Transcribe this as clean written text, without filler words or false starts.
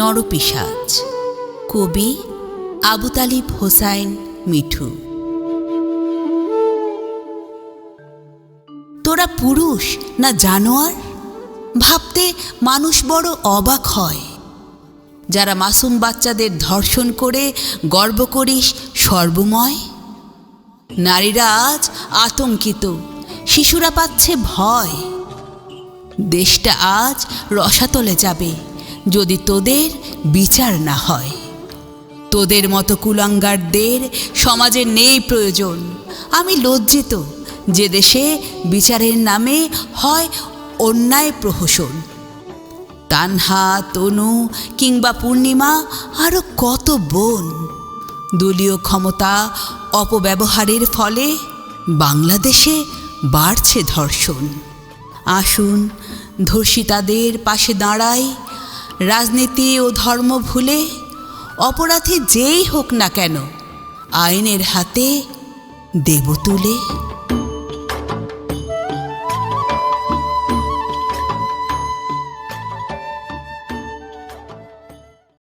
নরপিশাচ। কবি আবু তালিব হোসাইন মিঠু। তোরা পুরুষ না জানোয়ার, ভাবতে মানুষ বড় অবাক হয়। যারা মাসুম বাচ্চাদের ধর্ষণ করে গর্ব করিস সর্বময়। নারীরা আজ আতঙ্কিত, শিশুরা পাচ্ছে ভয়। দেশটা আজ রসাতলে যাবে যদি তোদের বিচার না হয়। তোদের মতো কুলাঙ্গারদের সমাজে নেই প্রয়োজন। আমি লজ্জিত যে দেশে বিচারের নামে হয় অন্যায় প্রহসন। তানহা, তনু কিংবা পূর্ণিমা আরও কত বোন, দলীয় ক্ষমতা অপব্যবহারের ফলে বাংলাদেশে বাড়ছে ধর্ষণ। আসুন ধর্ষিতাদের পাশে দাঁড়াই, রাজনীতি ও ধর্ম ভুলে। অপরাধী যেই হোক না কেন, আইনের হাতে দেব তুলে।